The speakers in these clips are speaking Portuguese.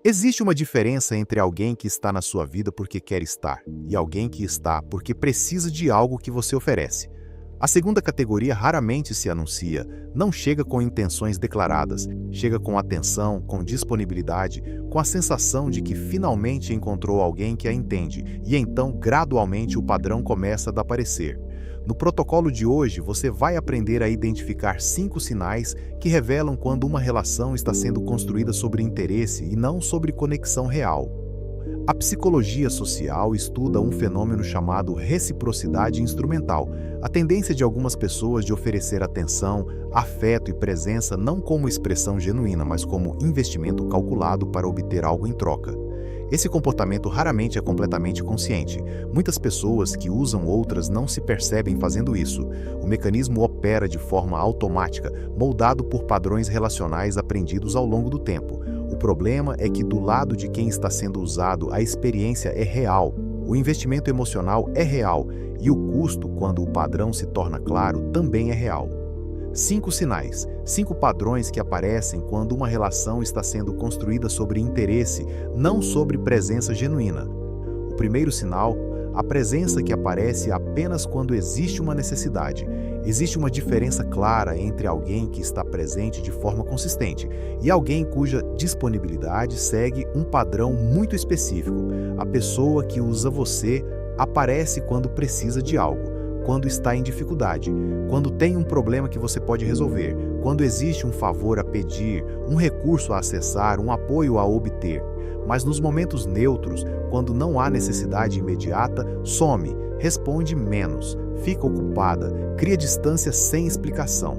Existe uma diferença entre alguém que está na sua vida porque quer estar e alguém que está porque precisa de algo que você oferece. A segunda categoria raramente se anuncia, não chega com intenções declaradas, chega com atenção, com disponibilidade, com a sensação de que finalmente encontrou alguém que a entende, e então gradualmente o padrão começa a aparecer. No protocolo de hoje, você vai aprender a identificar 5 sinais que revelam quando uma relação está sendo construída sobre interesse e não sobre conexão real. A psicologia social estuda um fenômeno chamado reciprocidade instrumental, a tendência de algumas pessoas de oferecer atenção, afeto e presença não como expressão genuína, mas como investimento calculado para obter algo em troca. Esse comportamento raramente é completamente consciente. Muitas pessoas que usam outras não se percebem fazendo isso. O mecanismo opera de forma automática, moldado por padrões relacionais aprendidos ao longo do tempo. O problema é que do lado de quem está sendo usado, a experiência é real. O investimento emocional é real e o custo, quando o padrão se torna claro, também é real. 5 sinais, 5 padrões que aparecem quando uma relação está sendo construída sobre interesse, não sobre presença genuína. O primeiro sinal, a presença que aparece apenas quando existe uma necessidade. Existe uma diferença clara entre alguém que está presente de forma consistente e alguém cuja disponibilidade segue um padrão muito específico. A pessoa que usa você aparece quando precisa de algo, quando está em dificuldade, quando tem um problema que você pode resolver, quando existe um favor a pedir, um recurso a acessar, um apoio a obter. Mas nos momentos neutros, quando não há necessidade imediata, some, responde menos, fica ocupada, cria distância sem explicação.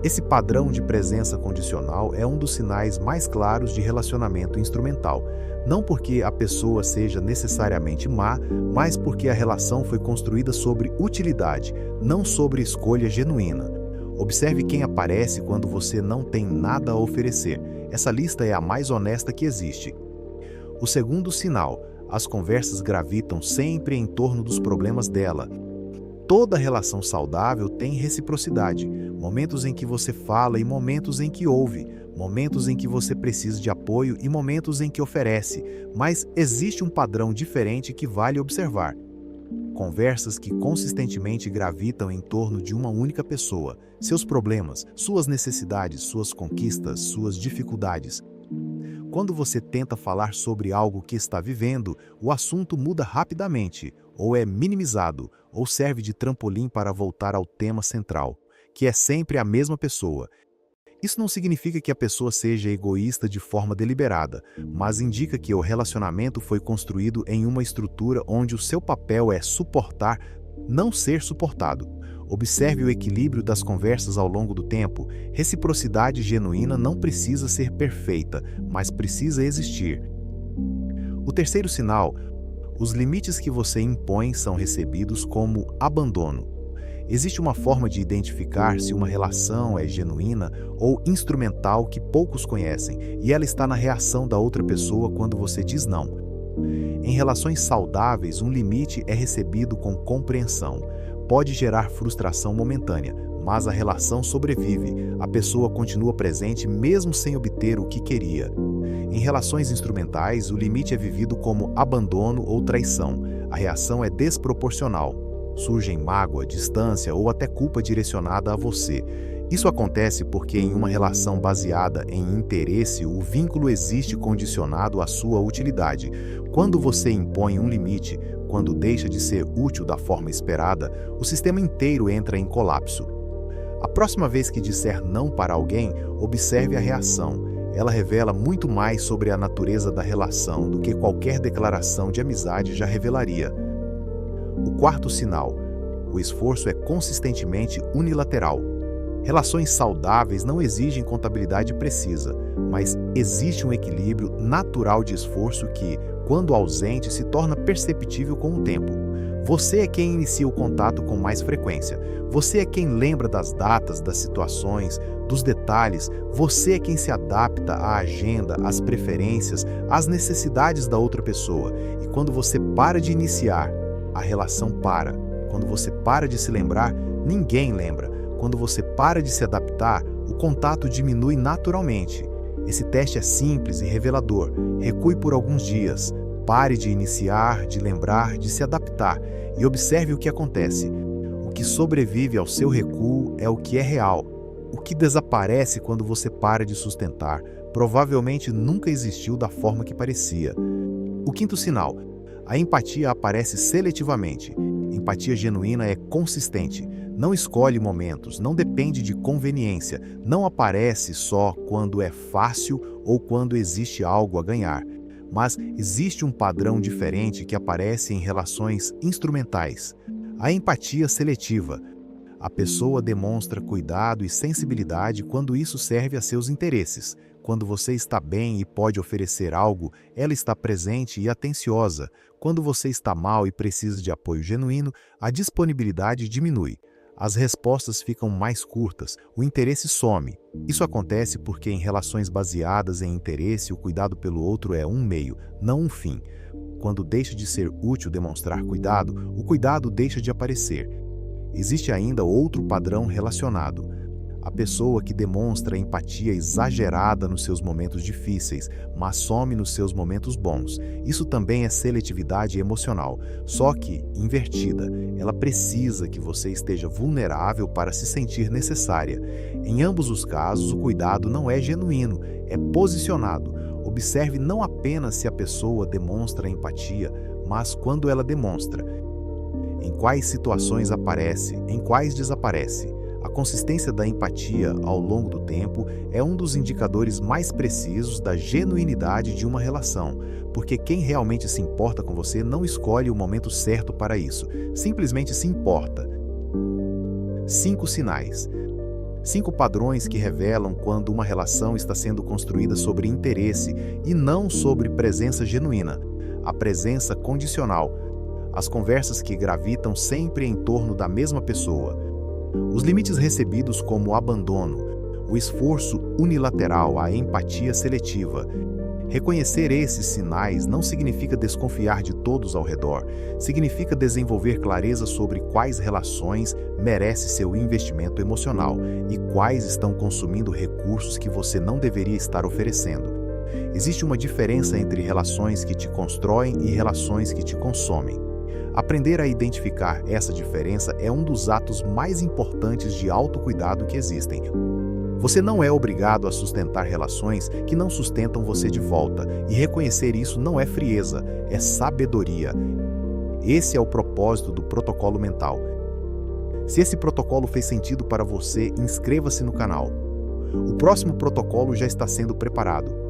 Esse padrão de presença condicional é um dos sinais mais claros de relacionamento instrumental. Não porque a pessoa seja necessariamente má, mas porque a relação foi construída sobre utilidade, não sobre escolha genuína. Observe quem aparece quando você não tem nada a oferecer. Essa lista é a mais honesta que existe. O segundo sinal, as conversas gravitam sempre em torno dos problemas dela. Toda relação saudável tem reciprocidade, momentos em que você fala e momentos em que ouve, momentos em que você precisa de apoio e momentos em que oferece, mas existe um padrão diferente que vale observar. Conversas que consistentemente gravitam em torno de uma única pessoa, seus problemas, suas necessidades, suas conquistas, suas dificuldades. Quando você tenta falar sobre algo que está vivendo, o assunto muda rapidamente, ou é minimizado, ou serve de trampolim para voltar ao tema central, que é sempre a mesma pessoa. Isso não significa que a pessoa seja egoísta de forma deliberada, mas indica que o relacionamento foi construído em uma estrutura onde o seu papel é suportar, não ser suportado. Observe o equilíbrio das conversas ao longo do tempo. Reciprocidade genuína não precisa ser perfeita, mas precisa existir. O terceiro sinal, os limites que você impõe são recebidos como abandono. Existe uma forma de identificar se uma relação é genuína ou instrumental que poucos conhecem, e ela está na reação da outra pessoa quando você diz não. Em relações saudáveis, um limite é recebido com compreensão. Pode gerar frustração momentânea, mas a relação sobrevive, a pessoa continua presente mesmo sem obter o que queria. Em relações instrumentais, o limite é vivido como abandono ou traição. A reação é desproporcional. Surgem mágoa, distância ou até culpa direcionada a você. Isso acontece porque em uma relação baseada em interesse, o vínculo existe condicionado à sua utilidade. Quando você impõe um limite, quando deixa de ser útil da forma esperada, o sistema inteiro entra em colapso. A próxima vez que disser não para alguém, observe a reação. Ela revela muito mais sobre a natureza da relação do que qualquer declaração de amizade já revelaria. O quarto sinal, o esforço é consistentemente unilateral. Relações saudáveis não exigem contabilidade precisa, mas existe um equilíbrio natural de esforço que, quando ausente, se torna perceptível com o tempo. Você é quem inicia o contato com mais frequência. Você é quem lembra das datas, das situações, dos detalhes. Você é quem se adapta à agenda, às preferências, às necessidades da outra pessoa. E quando você para de iniciar, a relação para. Quando você para de se lembrar, ninguém lembra. Quando você para de se adaptar, o contato diminui naturalmente. Esse teste é simples e revelador. Recue por alguns dias. Pare de iniciar, de lembrar, de se adaptar e observe o que acontece. O que sobrevive ao seu recuo é o que é real. O que desaparece quando você para de sustentar provavelmente nunca existiu da forma que parecia. O quinto sinal: a empatia aparece seletivamente. Empatia genuína é consistente. Não escolhe momentos, não depende de conveniência, não aparece só quando é fácil ou quando existe algo a ganhar. Mas existe um padrão diferente que aparece em relações instrumentais. A empatia seletiva. A pessoa demonstra cuidado e sensibilidade quando isso serve a seus interesses. Quando você está bem e pode oferecer algo, ela está presente e atenciosa. Quando você está mal e precisa de apoio genuíno, a disponibilidade diminui. As respostas ficam mais curtas, o interesse some. Isso acontece porque em relações baseadas em interesse, o cuidado pelo outro é um meio, não um fim. Quando deixa de ser útil demonstrar cuidado, o cuidado deixa de aparecer. Existe ainda outro padrão relacionado. A pessoa que demonstra empatia exagerada nos seus momentos difíceis, mas some nos seus momentos bons. Isso também é seletividade emocional, só que invertida. Ela precisa que você esteja vulnerável para se sentir necessária. Em ambos os casos, o cuidado não é genuíno, é posicionado. Observe não apenas se a pessoa demonstra empatia, mas quando ela demonstra. Em quais situações aparece, em quais desaparece. A consistência da empatia ao longo do tempo é um dos indicadores mais precisos da genuinidade de uma relação, porque quem realmente se importa com você não escolhe o momento certo para isso, simplesmente se importa. 5 sinais. 5 padrões que revelam quando uma relação está sendo construída sobre interesse e não sobre presença genuína. A presença condicional. As conversas que gravitam sempre em torno da mesma pessoa. Os limites recebidos como abandono, o esforço unilateral, a empatia seletiva. Reconhecer esses sinais não significa desconfiar de todos ao redor, significa desenvolver clareza sobre quais relações merecem seu investimento emocional e quais estão consumindo recursos que você não deveria estar oferecendo. Existe uma diferença entre relações que te constroem e relações que te consomem. Aprender a identificar essa diferença é um dos atos mais importantes de autocuidado que existem. Você não é obrigado a sustentar relações que não sustentam você de volta, e reconhecer isso não é frieza, é sabedoria. Esse é o propósito do protocolo mental. Se esse protocolo fez sentido para você, inscreva-se no canal. O próximo protocolo já está sendo preparado.